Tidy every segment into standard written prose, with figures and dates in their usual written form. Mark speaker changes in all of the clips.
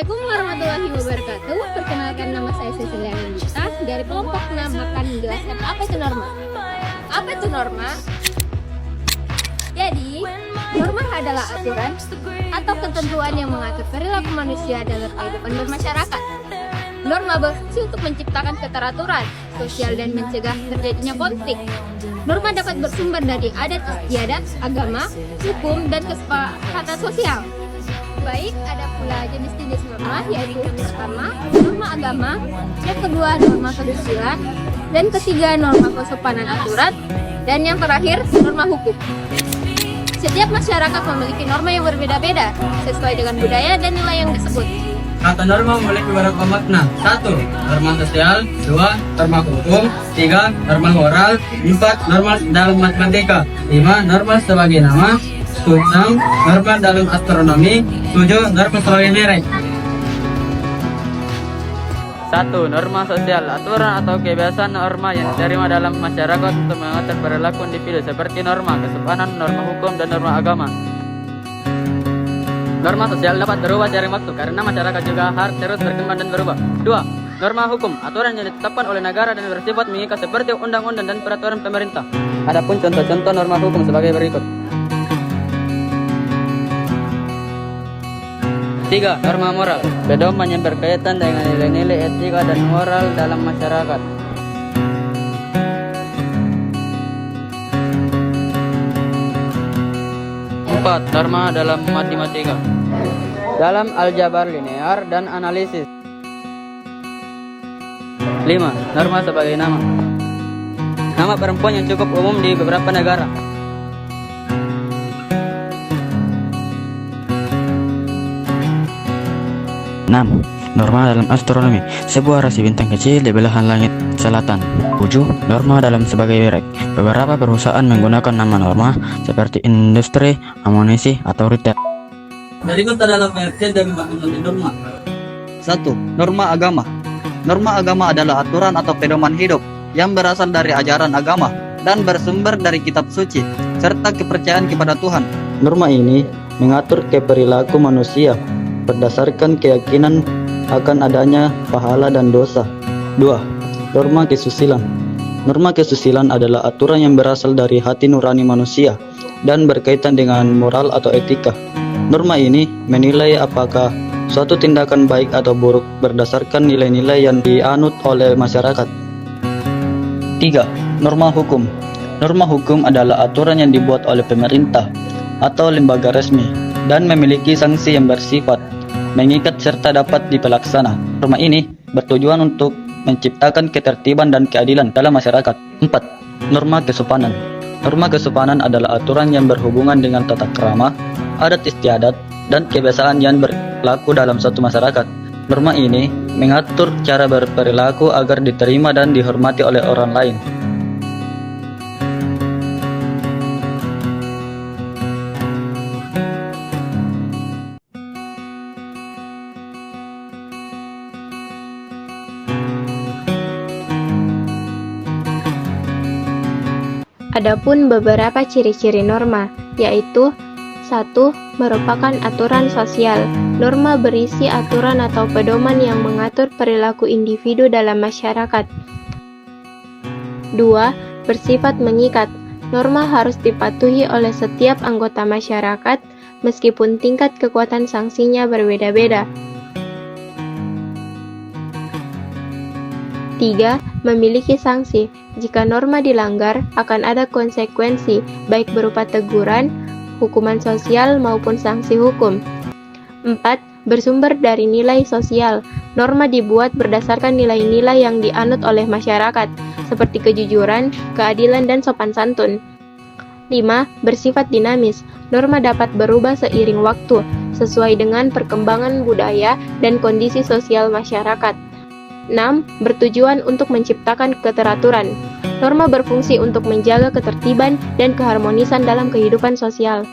Speaker 1: Assalamualaikum warahmatullahi wabarakatuh. Perkenalkan, nama saya Cecilia Nindita dari kelompok 6 akan menjelaskan apa itu norma. Apa itu norma? Jadi, norma adalah aturan atau ketentuan yang mengatur perilaku manusia dalam kehidupan bermasyarakat. Norma berfungsi untuk menciptakan keteraturan sosial dan mencegah terjadinya konflik. Norma dapat bersumber dari adat istiadat, agama, hukum, dan kesepakatan sosial. Baik, ada pula jenis-jenis norma, yaitu pertama, norma agama, yang kedua, norma kesusilaan, dan ketiga, norma kesopanan aturan, dan yang terakhir, norma hukum. Setiap masyarakat memiliki norma yang berbeda-beda, sesuai dengan budaya dan nilai yang disebut.
Speaker 2: Kata norma memiliki beberapa makna. 1. Norma sosial. 2. Norma hukum. 3. Norma moral. 4. Norma dalam matematika. 5. Norma sebagai nama. 6. Norma dalam astronomi. 7. Norma sebagai merek.
Speaker 3: 1. Norma sosial, aturan atau kebiasaan norma yang diterima dalam masyarakat untuk mengatur perilaku individu seperti norma kesopanan, norma hukum, dan norma agama. Norma sosial dapat berubah seiring waktu karena masyarakat juga harus terus berkembang dan berubah. 2. Norma hukum, aturan yang ditetapkan oleh negara dan bersifat mengikat seperti undang-undang dan peraturan pemerintah. Adapun contoh-contoh norma hukum sebagai berikut. 3. Norma moral, pedoman yang berkaitan dengan nilai-nilai etika dan moral dalam masyarakat. 4. Norma dalam matematika, dalam aljabar linear dan analisis. 5. Norma sebagai nama, nama perempuan yang cukup umum di beberapa negara.
Speaker 4: 6. Norma dalam astronomi, sebuah rasi bintang kecil di belahan langit selatan. 7. Norma dalam sebagai merek, beberapa perusahaan menggunakan nama norma seperti industri, amunisi, atau retail.
Speaker 2: Berikut adalah pengertian dan makna norma.
Speaker 5: 1. Norma agama. Norma agama adalah aturan atau pedoman hidup yang berasal dari ajaran agama dan bersumber dari kitab suci serta kepercayaan kepada Tuhan. Norma ini mengatur perilaku manusia berdasarkan keyakinan akan adanya pahala dan dosa. 2. Norma kesusilaan. Norma kesusilaan adalah aturan yang berasal dari hati nurani manusia dan berkaitan dengan moral atau etika. Norma ini menilai apakah suatu tindakan baik atau buruk berdasarkan nilai-nilai yang dianut oleh masyarakat. 3. Norma hukum. Norma hukum adalah aturan yang dibuat oleh pemerintah atau lembaga resmi dan memiliki sanksi yang bersifat mengikat serta dapat dipelaksana. Norma ini bertujuan untuk menciptakan ketertiban dan keadilan dalam masyarakat. 4. Norma kesopanan. Norma kesopanan adalah aturan yang berhubungan dengan tata krama, adat istiadat, dan kebiasaan yang berlaku dalam suatu masyarakat. Norma ini mengatur cara berperilaku agar diterima dan dihormati oleh orang lain.
Speaker 6: Adapun beberapa ciri-ciri norma, yaitu 1. Merupakan aturan sosial. Norma berisi aturan atau pedoman yang mengatur perilaku individu dalam masyarakat. 2. Bersifat mengikat. Norma harus dipatuhi oleh setiap anggota masyarakat, meskipun tingkat kekuatan sanksinya berbeda-beda. 3. Memiliki sanksi. Jika norma dilanggar, akan ada konsekuensi, baik berupa teguran, hukuman sosial, maupun sanksi hukum. 4. Bersumber dari nilai sosial. Norma dibuat berdasarkan nilai-nilai yang dianut oleh masyarakat, seperti kejujuran, keadilan, dan sopan santun. 5. Bersifat dinamis. Norma dapat berubah seiring waktu, sesuai dengan perkembangan budaya dan kondisi sosial masyarakat. 6. Bertujuan untuk menciptakan keteraturan. Norma berfungsi untuk menjaga ketertiban dan keharmonisan dalam kehidupan sosial.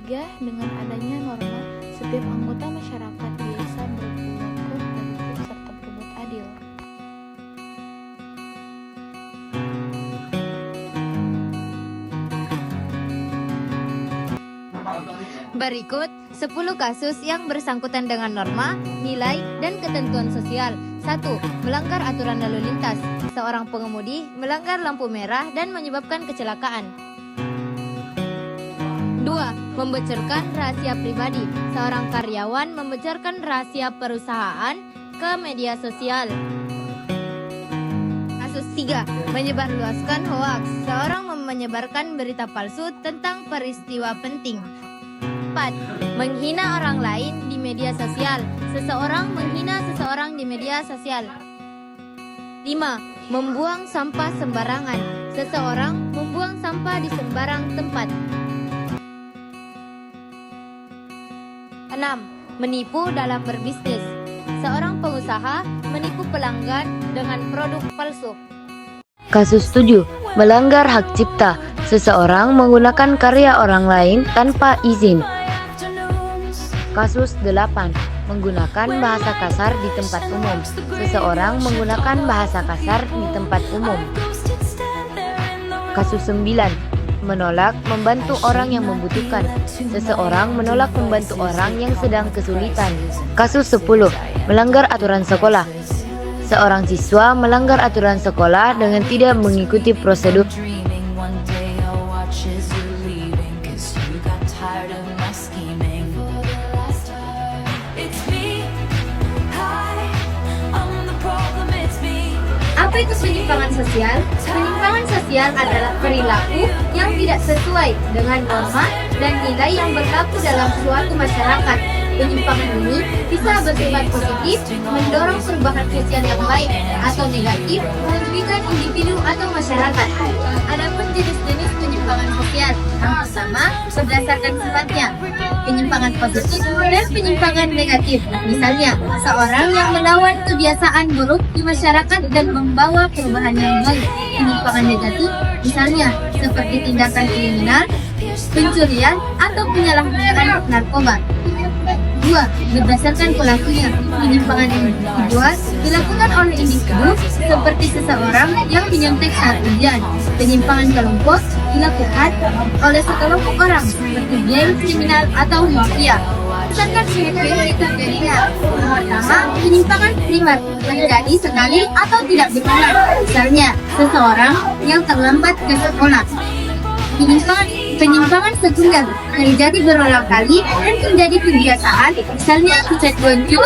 Speaker 7: ketiga, dengan adanya norma, setiap anggota masyarakat bisa berperilaku tertib serta berbuat adil.
Speaker 1: Berikut 10 kasus yang bersangkutan dengan norma, nilai, dan ketentuan sosial. 1. Melanggar aturan lalu lintas. Seorang pengemudi melanggar lampu merah dan menyebabkan kecelakaan. 2. Membocorkan rahasia pribadi. Seorang karyawan membocorkan rahasia perusahaan ke media sosial. Kasus 3. Menyebarluaskan hoaks. Seorang menyebarkan berita palsu tentang peristiwa penting. 4. Menghina orang lain di media sosial. Seseorang menghina seseorang di media sosial. 5. Membuang sampah sembarangan. Seseorang membuang sampah di sembarang tempat. 6. Menipu dalam berbisnis. Seorang pengusaha menipu pelanggan dengan produk palsu.
Speaker 8: Kasus 7. Melanggar hak cipta. Seseorang menggunakan karya orang lain tanpa izin. Kasus 8. Menggunakan bahasa kasar di tempat umum. Seseorang menggunakan bahasa kasar di tempat umum. Kasus 9. Menolak membantu orang yang membutuhkan. Seseorang menolak membantu orang yang sedang kesulitan. Kasus 10. Melanggar aturan sekolah. Seorang siswa melanggar aturan sekolah dengan tidak mengikuti prosedur.
Speaker 1: Apa itu penyimpangan sosial? Penyimpangan sosial adalah perilaku yang tidak sesuai dengan norma dan nilai yang berlaku dalam suatu masyarakat. Penyimpangan ini bisa bersifat positif, mendorong perubahan sosial yang baik, atau negatif, merugikan individu atau masyarakat. Adapun jenis-jenis penyimpangan sosial, yang pertama berdasarkan sifatnya, penyimpangan positif dan penyimpangan negatif. Misalnya, seorang yang melawan kebiasaan buruk di masyarakat dan membawa perubahan yang baik. Penyimpangan negatif, misalnya seperti tindakan kriminal, pencurian, atau penyalahgunaan narkoba. 2. Berdasarkan pelakunya, penyimpangan individual dilakukan oleh individu seperti seseorang yang menyontek saat ujian. Penyimpangan kelompok dilakukan oleh sekelompok orang seperti geng kriminal atau mafia. Berdasarkan ciri-ciri kriterinya, pertama, penyimpangan primer terjadi sekali atau tidak berulang. Misalnya, seseorang yang terlambat ke sekolah. Penyimpangan sekunder terjadi berulang kali dan menjadi kebiasaan, misalnya chat bonceng